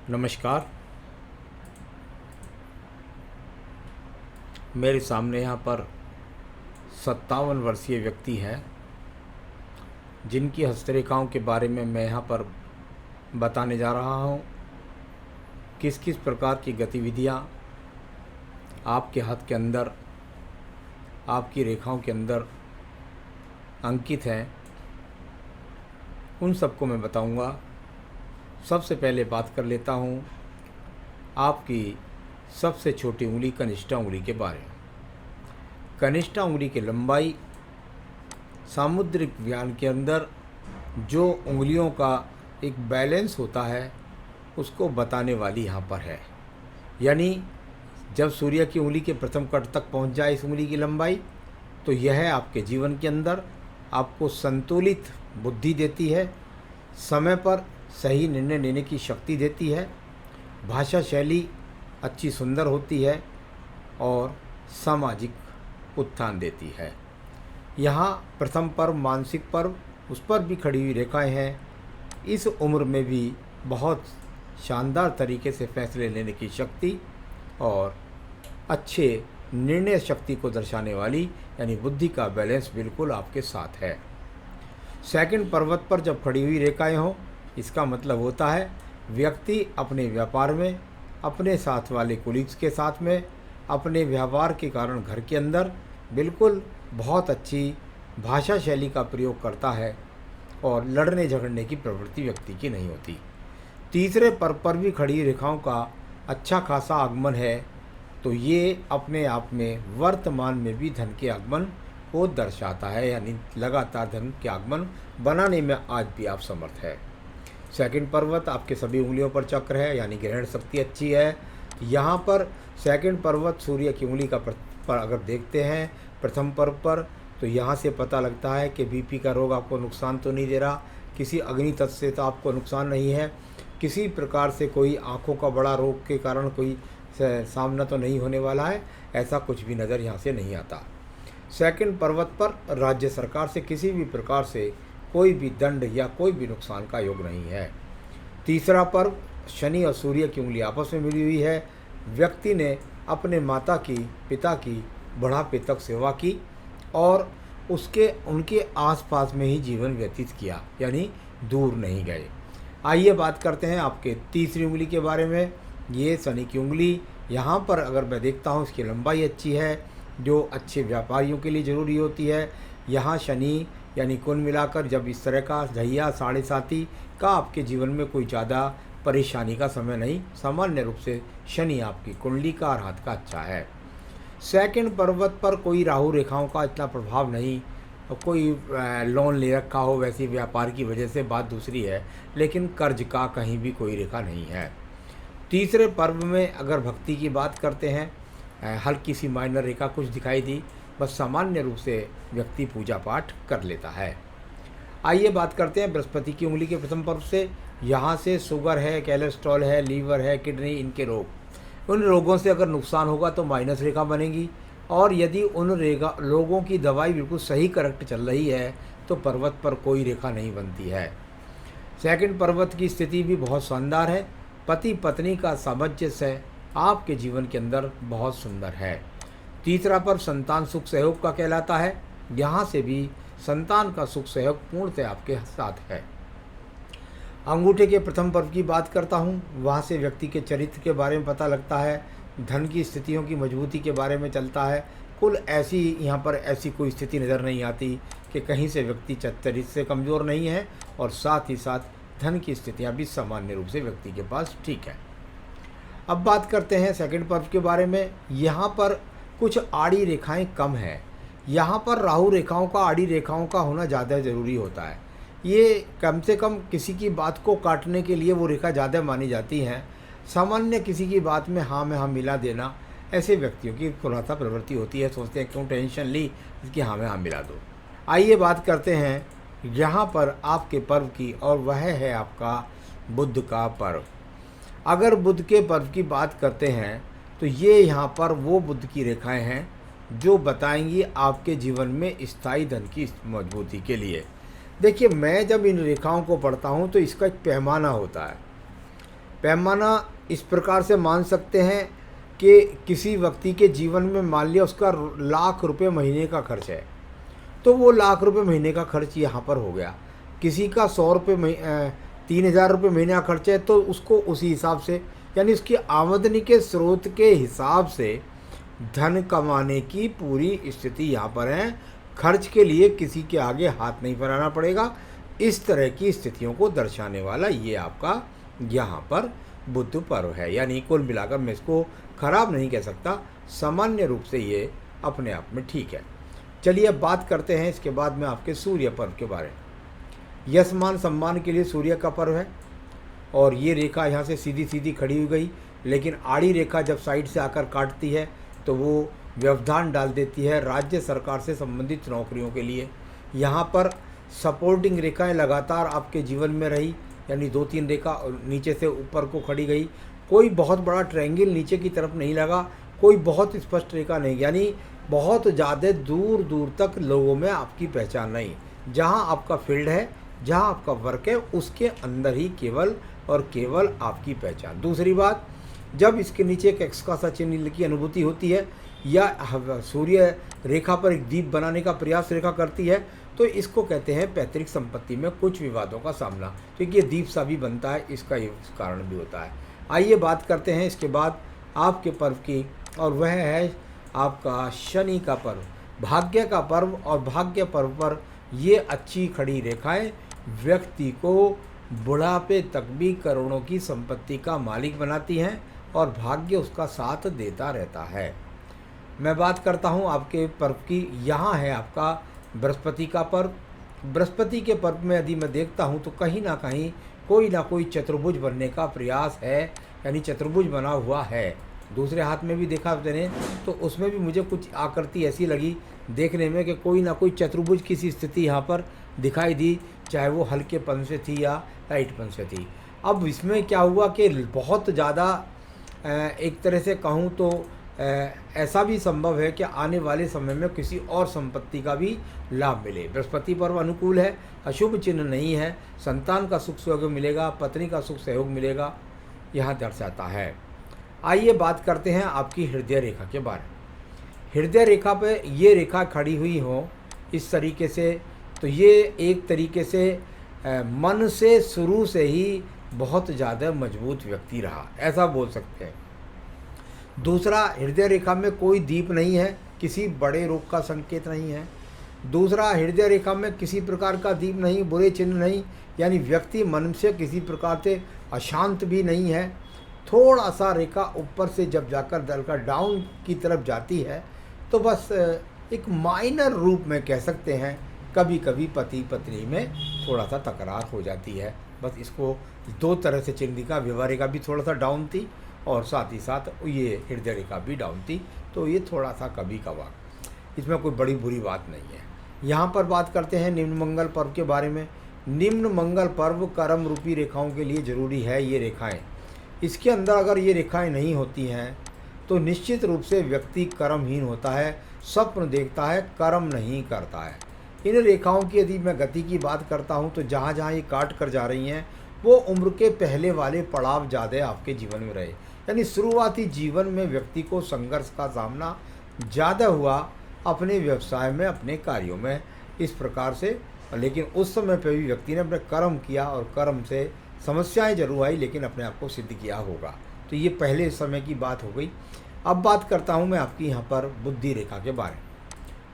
नमस्कार। मेरे सामने यहाँ पर 57 वर्षीय व्यक्ति हैं जिनकी हस्तरेखाओं के बारे में मैं यहाँ पर बताने जा रहा हूँ। किस किस प्रकार की गतिविधियाँ आपके हाथ के अंदर, आपकी रेखाओं के अंदर अंकित हैं, उन सबको मैं बताऊँगा। सबसे पहले बात कर लेता हूँ आपकी सबसे छोटी उंगली कनिष्ठा उंगली के बारे में। कनिष्ठा उंगली की लंबाई सामुद्रिक विज्ञान के अंदर जो उंगलियों का एक बैलेंस होता है उसको बताने वाली यहाँ पर है। यानी जब सूर्य की उंगली के प्रथम कट तक पहुँच जाए इस उंगली की लंबाई, तो यह आपके जीवन के अंदर आपको संतुलित बुद्धि देती है, समय पर सही निर्णय लेने की शक्ति देती है, भाषा शैली अच्छी सुंदर होती है और सामाजिक उत्थान देती है। यहाँ प्रथम पर्व, मानसिक पर्व, उस पर भी खड़ी हुई रेखाएं हैं। इस उम्र में भी बहुत शानदार तरीके से फैसले लेने की शक्ति और अच्छे निर्णय शक्ति को दर्शाने वाली यानी बुद्धि का बैलेंस बिल्कुल आपके साथ है। सेकंड पर्वत पर जब खड़ी हुई रेखाएं हों, इसका मतलब होता है व्यक्ति अपने व्यापार में, अपने साथ वाले कोलीग्स के साथ में, अपने व्यवहार के कारण घर के अंदर बिल्कुल बहुत अच्छी भाषा शैली का प्रयोग करता है और लड़ने झगड़ने की प्रवृत्ति व्यक्ति की नहीं होती। तीसरे पर्व पर भी खड़ी रेखाओं का अच्छा खासा आगमन है, तो ये अपने आप में वर्तमान में भी धन के आगमन को दर्शाता है, यानी लगातार धन के आगमन बनाने में आज भी आप समर्थ है। सेकंड पर्वत आपके सभी उंगलियों पर चक्र है, यानी ग्रहण शक्ति अच्छी है। यहाँ पर सेकंड पर्वत सूर्य की उंगली का पर अगर देखते हैं प्रथम पर्व पर, तो यहाँ से पता लगता है कि बीपी का रोग आपको नुकसान तो नहीं दे रहा, किसी अग्नि तत्व से तो आपको नुकसान नहीं है, किसी प्रकार से कोई आँखों का बड़ा रोग के कारण कोई सामना तो नहीं होने वाला है, ऐसा कुछ भी नज़र यहाँ से नहीं आता। सेकंड पर्वत पर राज्य सरकार से किसी भी प्रकार से कोई भी दंड या कोई भी नुकसान का योग नहीं है। तीसरा पर्व शनि और सूर्य की उंगली आपस में मिली हुई है। व्यक्ति ने अपने माता की, पिता की बुढ़ापे तक सेवा की और उनके आसपास में ही जीवन व्यतीत किया, यानी दूर नहीं गए। आइए बात करते हैं आपके तीसरी उंगली के बारे में। ये शनि की उंगली, यहाँ पर अगर मैं देखता हूँ इसकी लंबाई अच्छी है, जो अच्छे व्यापारियों के लिए ज़रूरी होती है। यहाँ शनि यानी कुल मिलाकर जब इस तरह का ढैया साढ़े साथी का आपके जीवन में कोई ज़्यादा परेशानी का समय नहीं, सामान्य रूप से शनि आपकी कुंडली का और हाथ का अच्छा है। सेकंड पर्वत पर कोई राहु रेखाओं का इतना प्रभाव नहीं, कोई लोन ले रखा हो वैसे व्यापार की वजह से बात दूसरी है, लेकिन कर्ज का कहीं भी कोई रेखा नहीं है। तीसरे पर्व में अगर भक्ति की बात करते हैं, हल्की सी माइनर रेखा कुछ दिखाई दी, बस सामान्य रूप से व्यक्ति पूजा पाठ कर लेता है। आइए बात करते हैं बृहस्पति की उंगली के प्रथम पर्व से। यहाँ से शुगर है, कोलेस्ट्रॉल है, लीवर है, किडनी, इनके रोग, उन रोगों से अगर नुकसान होगा तो माइनस रेखा बनेगी, और यदि उन लोगों की दवाई बिल्कुल सही करेक्ट चल रही है तो पर्वत पर कोई रेखा नहीं बनती है। सेकंड पर्वत की स्थिति भी बहुत शानदार है। पति पत्नी का सामंजस्य आपके जीवन के अंदर बहुत सुंदर है। तीसरा पर्व संतान सुख सहयोग का कहलाता है। यहाँ से भी संतान का सुख सहयोग पूर्णतः आपके साथ है। अंगूठे के प्रथम पर्व की बात करता हूँ, वहाँ से व्यक्ति के चरित्र के बारे में पता लगता है, धन की स्थितियों की मजबूती के बारे में चलता है। कुल ऐसी यहाँ पर ऐसी कोई स्थिति नज़र नहीं आती कि कहीं से व्यक्ति चरित्र से कमज़ोर नहीं है, और साथ ही साथ धन की स्थितियाँ भी सामान्य रूप से व्यक्ति के पास ठीक है। अब बात करते हैं सेकंड पर्व के बारे में। यहाँ पर कुछ आड़ी रेखाएं कम हैं। यहाँ पर राहु रेखाओं का, आड़ी रेखाओं का होना ज़्यादा ज़रूरी होता है। ये कम से कम किसी की बात को काटने के लिए वो रेखा ज़्यादा मानी जाती हैं। सामान्य किसी की बात में हाँ में हाँ मिला देना, ऐसे व्यक्तियों की थोड़ा सा प्रवृत्ति होती है, सोचते हैं क्यों टेंशन ली, इसकी हाँ में हाँ मिला दो। आइए बात करते हैं यहाँ पर आपके पर्व की, और वह है आपका बुध का पर्व। अगर बुध के पर्व की बात करते हैं तो ये यहाँ पर वो बुध की रेखाएं हैं जो बताएंगी आपके जीवन में स्थायी धन की मजबूती के लिए। देखिए, मैं जब इन रेखाओं को पढ़ता हूँ तो इसका एक पैमाना होता है। पैमाना इस प्रकार से मान सकते हैं कि किसी व्यक्ति के जीवन में मान लिया उसका लाख रुपए महीने का खर्च है, तो वो लाख रुपए महीने का खर्च यहाँ पर हो गया। किसी का 100 रुपये 3000 रुपये महीने का खर्च है, तो उसको उसी हिसाब से, यानी उसकी आमदनी के स्रोत के हिसाब से धन कमाने की पूरी स्थिति यहाँ पर है। खर्च के लिए किसी के आगे हाथ नहीं फैलाना पड़ेगा। इस तरह की स्थितियों को दर्शाने वाला ये आपका यहाँ पर बुध पर्व है। यानी कुल मिलाकर मैं इसको खराब नहीं कह सकता, सामान्य रूप से ये अपने आप में ठीक है। चलिए अब बात करते हैं इसके बाद में आपके सूर्य पर्व के बारे में। यश मान सम्मान के लिए सूर्य का पर्व है, और ये रेखा यहाँ से सीधी सीधी खड़ी हो गई, लेकिन आड़ी रेखा जब साइड से आकर काटती है तो वो व्यवधान डाल देती है राज्य सरकार से संबंधित नौकरियों के लिए। यहाँ पर सपोर्टिंग रेखाएं लगातार आपके जीवन में रही, यानी 2-3 रेखा नीचे से ऊपर को खड़ी गई। कोई बहुत बड़ा ट्रायंगल नीचे की तरफ नहीं लगा, कोई बहुत स्पष्ट रेखा नहीं, यानी बहुत ज़्यादा दूर दूर तक लोगों में आपकी पहचान नहीं। जहाँ आपका फील्ड है, जहाँ आपका वर्क है, उसके अंदर ही केवल और केवल आपकी पहचान। दूसरी बात, जब इसके नीचे एक एक्स का सा चिन्ह की अनुभूति होती है या सूर्य रेखा पर एक दीप बनाने का प्रयास रेखा करती है, तो इसको कहते हैं पैतृक संपत्ति में कुछ विवादों का सामना, क्योंकि ये दीप सा भी बनता है, इसका ये कारण भी होता है। आइए बात करते हैं इसके बाद आपके पर्व की, और वह है आपका शनि का पर्व, भाग्य का पर्व। और भाग्य पर्व पर ये अच्छी खड़ी रेखाएं व्यक्ति को बुढ़ापे तक भी करोड़ों की संपत्ति का मालिक बनाती हैं, और भाग्य उसका साथ देता रहता है। मैं बात करता हूँ आपके पर्व की। यहाँ है आपका बृहस्पति का पर्व। बृहस्पति के पर्व में यदि मैं देखता हूँ तो कहीं ना कोई चतुर्भुज बनने का प्रयास है, यानी चतुर्भुज बना हुआ है। दूसरे हाथ में भी देखा मैंने तो उसमें भी मुझे कुछ आकृति ऐसी लगी देखने में कि कोई ना कोई चतुर्भुज की सी स्थिति यहाँ पर दिखाई दी, चाहे वो हल्केपन से थी या लाइटपन से थी। अब इसमें क्या हुआ कि बहुत ज़्यादा एक तरह से कहूँ तो ऐसा भी संभव है कि आने वाले समय में किसी और संपत्ति का भी लाभ मिले। बृहस्पति पर्व अनुकूल है, अशुभ चिन्ह नहीं है, संतान का सुख सहयोग मिलेगा, पत्नी का सुख सहयोग मिलेगा, यहाँ दर्शाता है। आइए बात करते हैं आपकी हृदय रेखा के बारे में। हृदय रेखा पे ये रेखा खड़ी हुई हो इस तरीके से, तो ये एक तरीके से मन से शुरू से ही बहुत ज़्यादा मजबूत व्यक्ति रहा, ऐसा बोल सकते हैं। दूसरा, हृदय रेखा में कोई दीप नहीं है, किसी बड़े रोग का संकेत नहीं है। दूसरा, हृदय रेखा में किसी प्रकार का दीप नहीं, बुरे चिन्ह नहीं, यानी व्यक्ति मन से किसी प्रकार से अशांत भी नहीं है। थोड़ा सा रेखा ऊपर से जब जाकर दलकर डाउन की तरफ जाती है तो बस एक माइनर रूप में कह सकते हैं, कभी कभी पति पत्नी में थोड़ा सा तकरार हो जाती है। बस इसको दो तरह से चिन्ह दिखा, विवाह रेखा भी थोड़ा सा डाउन थी और साथ ही साथ ये हृदय रेखा भी डाउन थी, तो ये थोड़ा सा कभी कभार, इसमें कोई बड़ी बुरी बात नहीं है। यहाँ पर बात करते हैं निम्न मंगल पर्व के बारे में। निम्न मंगल पर्व कर्म रूपी रेखाओं के लिए ज़रूरी है। ये रेखाएं, इसके अंदर अगर ये रेखाएं नहीं होती हैं तो निश्चित रूप से व्यक्ति कर्महीन होता है, स्वप्न देखता है, कर्म नहीं करता है। इन रेखाओं की यदि मैं गति की बात करता हूँ तो जहाँ जहाँ ये काट कर जा रही हैं वो उम्र के पहले वाले पड़ाव ज़्यादा आपके जीवन में रहे, यानी शुरुआती जीवन में व्यक्ति को संघर्ष का सामना ज़्यादा हुआ अपने व्यवसाय में, अपने कार्यों में, इस प्रकार से। लेकिन उस समय पर भी व्यक्ति ने अपने कर्म किया और कर्म से समस्याएं जरूर आई, लेकिन अपने आप को सिद्ध किया होगा। तो ये पहले समय की बात हो गई। अब बात करता हूँ मैं आपकी यहाँ पर बुद्धि रेखा के बारे में।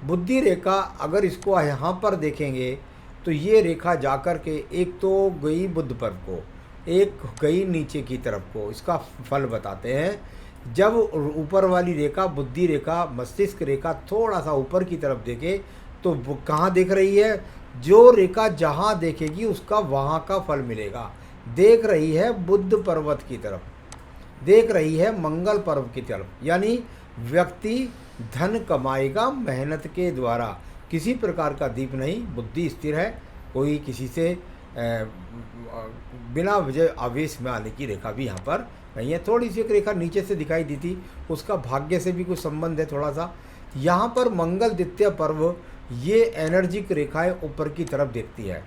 बुद्धि रेखा अगर इसको यहाँ पर देखेंगे तो ये रेखा जाकर के एक तो गई बुध पर्व को, एक गई नीचे की तरफ को, इसका फल बताते हैं। जब ऊपर वाली रेखा बुद्धि रेखा मस्तिष्क रेखा थोड़ा सा ऊपर की तरफ देखे तो कहाँ देख रही है, जो रेखा जहाँ देखेगी उसका वहाँ का फल मिलेगा। देख रही है बुद्ध पर्वत की तरफ, देख रही है मंगल पर्व की तरफ, यानी व्यक्ति धन कमाएगा मेहनत के द्वारा, किसी प्रकार का दीप नहीं, बुद्धि स्थिर है, कोई किसी से बिना वजह आवेश में आने की रेखा भी यहाँ पर नहीं है। थोड़ी सी एक रेखा नीचे से दिखाई दी थी, उसका भाग्य से भी कुछ संबंध है थोड़ा सा। यहाँ पर मंगल द्वितीय पर्व ये एनर्जिक रेखाएं ऊपर की तरफ देखती है,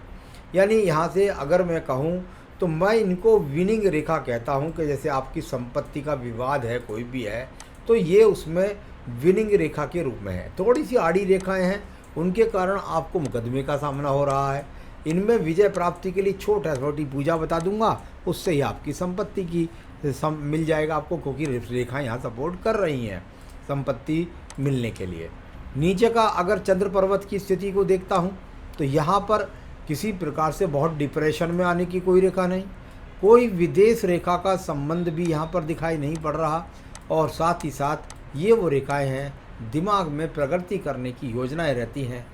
यानी यहाँ से अगर मैं कहूँ तो मैं इनको विनिंग रेखा कहता हूँ कि जैसे आपकी संपत्ति का विवाद है, कोई भी है, तो ये उसमें विनिंग रेखा के रूप में है। थोड़ी सी आड़ी रेखाएं हैं, उनके कारण आपको मुकदमे का सामना हो रहा है। इनमें विजय प्राप्ति के लिए छोटी पूजा बता दूंगा, उससे ही आपकी संपत्ति की मिल जाएगा आपको, क्योंकि रेखाएं यहाँ सपोर्ट कर रही हैं संपत्ति मिलने के लिए। नीचे का अगर चंद्र पर्वत की स्थिति को देखता हूँ तो यहाँ पर किसी प्रकार से बहुत डिप्रेशन में आने की कोई रेखा नहीं, कोई विदेश रेखा का संबंध भी यहाँ पर दिखाई नहीं पड़ रहा, और साथ ही साथ ये वो रेखाएं हैं दिमाग में प्रगति करने की योजनाएं रहती हैं,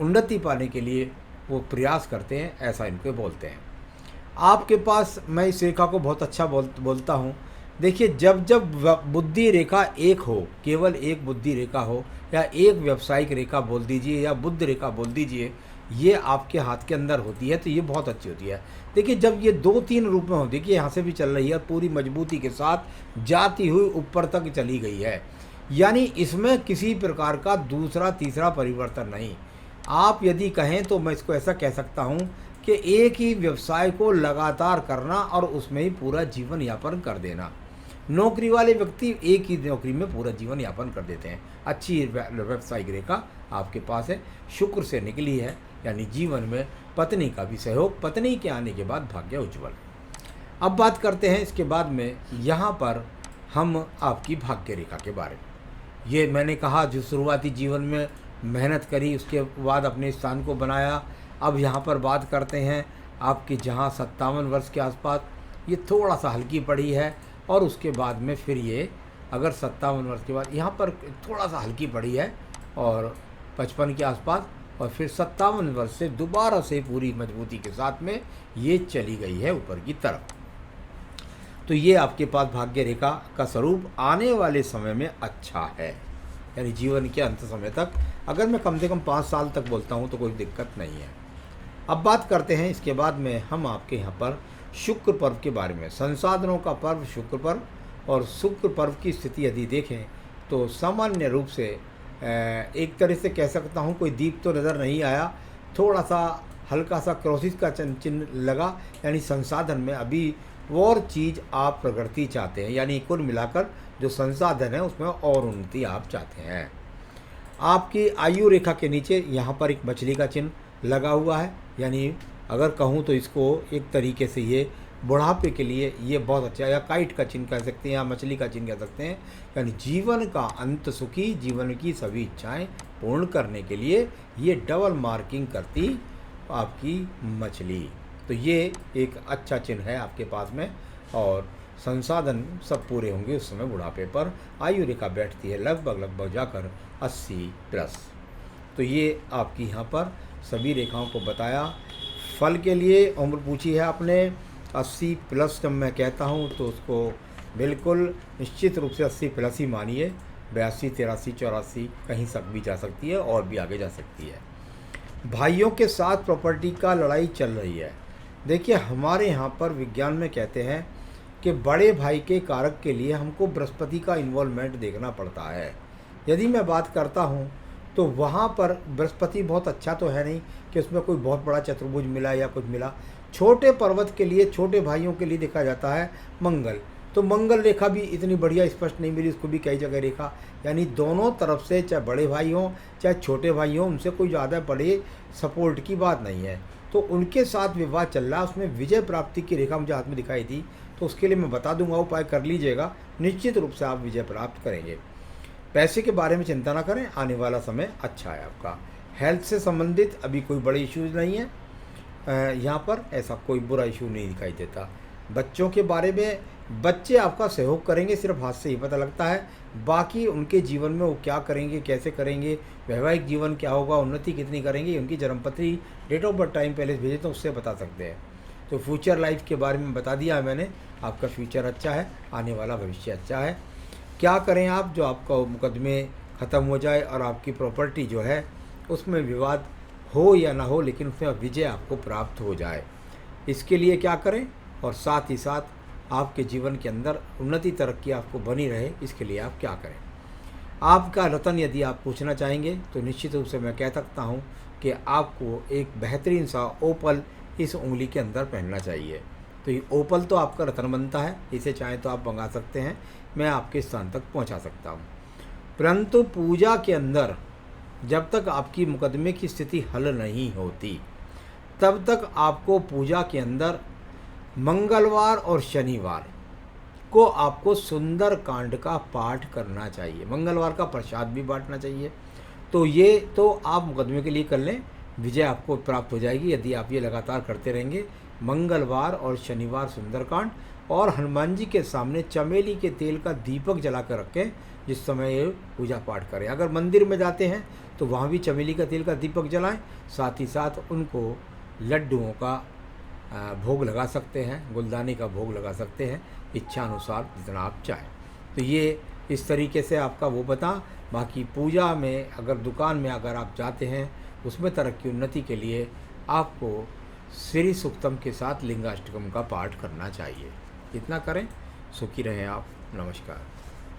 उन्नति पाने के लिए वो प्रयास करते हैं, ऐसा इनको बोलते हैं। आपके पास मैं इस रेखा को बहुत अच्छा बोलता हूँ। देखिए, जब जब बुद्धि रेखा एक हो, केवल एक बुद्धि रेखा हो या एक व्यावसायिक रेखा बोल दीजिए या बुद्ध रेखा बोल दीजिए, ये आपके हाथ के अंदर होती है तो ये बहुत अच्छी होती है। देखिए, जब ये 2-3 रूप में होती है कि यहाँ से भी चल रही है, पूरी मजबूती के साथ जाती हुई ऊपर तक चली गई है, यानी इसमें किसी प्रकार का दूसरा तीसरा परिवर्तन नहीं। आप यदि कहें तो मैं इसको ऐसा कह सकता हूँ कि एक ही व्यवसाय को लगातार करना और उसमें ही पूरा जीवन यापन कर देना। नौकरी वाले व्यक्ति एक ही नौकरी में पूरा जीवन यापन कर देते हैं। अच्छी व्यावसायिक रेखा आपके पास है, शुक्र से निकली है, यानी जीवन में पत्नी का भी सहयोग, पत्नी के आने के बाद भाग्य उज्ज्वल। अब बात करते हैं इसके बाद में यहाँ पर हम आपकी भाग्य रेखा के बारे में। ये मैंने कहा जो शुरुआती जीवन में मेहनत करी, उसके बाद अपने स्थान को बनाया। अब यहाँ पर बात करते हैं आपकी जहाँ 57 वर्ष के आसपास ये थोड़ा सा हल्की पड़ी है, और उसके बाद में फिर ये अगर 57 वर्ष के बाद यहाँ पर थोड़ा सा हल्की पड़ी है और 55 के आसपास, और फिर 57 वर्ष से दोबारा से पूरी मजबूती के साथ में ये चली गई है ऊपर की तरफ। तो ये आपके पास भाग्य रेखा का स्वरूप आने वाले समय में अच्छा है, यानी जीवन के अंत समय तक। अगर मैं कम से कम 5 साल तक बोलता हूँ तो कोई दिक्कत नहीं है। अब बात करते हैं इसके बाद में हम आपके यहाँ पर शुक्र पर्व के बारे में। संसाधनों का पर्व शुक्र पर्व, और शुक्र पर्व की स्थिति यदि देखें तो सामान्य रूप से एक तरह से कह सकता हूँ कोई दीप तो नज़र नहीं आया, थोड़ा सा हल्का सा क्रॉसिस का चिन्ह लगा, यानी संसाधन में अभी और चीज़ आप प्रगति चाहते हैं, यानी कुल मिलाकर जो संसाधन है उसमें और उन्नति आप चाहते हैं। आपकी आयु रेखा के नीचे यहाँ पर एक मछली का चिन्ह लगा हुआ है, यानी अगर कहूँ तो इसको एक तरीके से ये बुढ़ापे के लिए ये बहुत अच्छा है, या काइट का चिन्ह कह सकते हैं या मछली का चिन्ह कह सकते हैं, यानी जीवन का अंत सुखी, जीवन की सभी इच्छाएं पूर्ण करने के लिए ये डबल मार्किंग करती आपकी मछली। तो ये एक अच्छा चिन्ह है आपके पास में, और संसाधन सब पूरे होंगे उस समय बुढ़ापे पर। आयु रेखा बैठती है लगभग जाकर 80+। तो ये आपकी यहाँ पर सभी रेखाओं को बताया। फल के लिए उम्र पूछी है आपने, 80+ जब मैं कहता हूँ तो उसको बिल्कुल निश्चित रूप से 80+ ही मानिए। 82, 83, 84 कहीं तक भी जा सकती है और भी आगे जा सकती है। भाइयों के साथ प्रॉपर्टी का लड़ाई चल रही है। देखिए, हमारे यहाँ पर विज्ञान में कहते हैं कि बड़े भाई के कारक के लिए हमको बृहस्पति का इन्वॉल्वमेंट देखना पड़ता है। यदि मैं बात करता हूँ तो वहाँ पर बृहस्पति बहुत अच्छा तो है नहीं कि उसमें कोई बहुत बड़ा चतुर्भुज मिला या कुछ मिला। छोटे पर्वत के लिए, छोटे भाइयों के लिए देखा जाता है मंगल, तो मंगल रेखा भी इतनी बढ़िया स्पष्ट नहीं मिली, उसको भी कई जगह रेखा, यानी दोनों तरफ से चाहे बड़े भाई हों चाहे छोटे भाई हों, उनसे कोई ज़्यादा बड़े सपोर्ट की बात नहीं है। तो उनके साथ विवाद चल रहा है, उसमें विजय प्राप्ति की रेखा मुझे हाथ में दिखाई थी, तो उसके लिए मैं बता दूंगा, उपाय कर लीजिएगा, निश्चित रूप से आप विजय प्राप्त करेंगे। पैसे के बारे में चिंता ना करें, आने वाला समय अच्छा है आपका। हेल्थ से संबंधित अभी कोई बड़े इश्यूज़ नहीं है, यहाँ पर ऐसा कोई बुरा इशू नहीं दिखाई देता। बच्चों के बारे में, बच्चे आपका सहयोग करेंगे, सिर्फ हाथ से ही पता लगता है, बाकी उनके जीवन में वो क्या करेंगे, कैसे करेंगे, वैवाहिक जीवन क्या होगा, उन्नति कितनी करेंगे, उनकी जन्मपत्री, डेट ऑफ बर्थ टाइम पहले भेजे तो उससे बता सकते हैं। तो फ्यूचर लाइफ के बारे में बता दिया है मैंने, आपका फ्यूचर अच्छा है, आने वाला भविष्य अच्छा है। क्या करें आप, जो आपका मुकदमे ख़त्म हो जाए और आपकी प्रॉपर्टी जो है उसमें विवाद हो या ना हो, लेकिन उसमें विजय आपको प्राप्त हो जाए, इसके लिए क्या करें, और साथ ही साथ आपके जीवन के अंदर उन्नति तरक्की आपको बनी रहे, इसके लिए आप क्या करें। आपका रतन यदि आप पूछना चाहेंगे तो निश्चित रूप से मैं कह सकता हूँ कि आपको एक बेहतरीन सा ओपल इस उंगली के अंदर पहनना चाहिए। तो ये ओपल तो आपका रत्न बनता है, इसे चाहें तो आप मंगा सकते हैं, मैं आपके स्थान तक पहुंचा सकता हूं। परंतु पूजा के अंदर जब तक आपकी मुकदमे की स्थिति हल नहीं होती तब तक आपको पूजा के अंदर मंगलवार और शनिवार को आपको सुंदर कांड का पाठ करना चाहिए, मंगलवार का प्रसाद भी बांटना चाहिए। तो ये तो आप मुकदमे के लिए कर लें, विजय आपको प्राप्त हो जाएगी यदि आप ये लगातार करते रहेंगे। मंगलवार और शनिवार सुंदरकांड, और हनुमान जी के सामने चमेली के तेल का दीपक जला कर रखें जिस समय ये पूजा पाठ करें। अगर मंदिर में जाते हैं तो वहाँ भी चमेली का तेल का दीपक जलाएं, साथ ही साथ उनको लड्डुओं का भोग लगा सकते हैं, गुलदानी का भोग लगा सकते हैं, इच्छा अनुसार जितना आप चाहें। तो ये इस तरीके से आपका वो बता। बाकी पूजा में अगर दुकान में अगर आप जाते हैं उसमें तरक्की उन्नति के लिए आपको श्री सूक्तम के साथ लिंगाष्टकम का पाठ करना चाहिए। इतना करें, सुखी रहें आप। नमस्कार।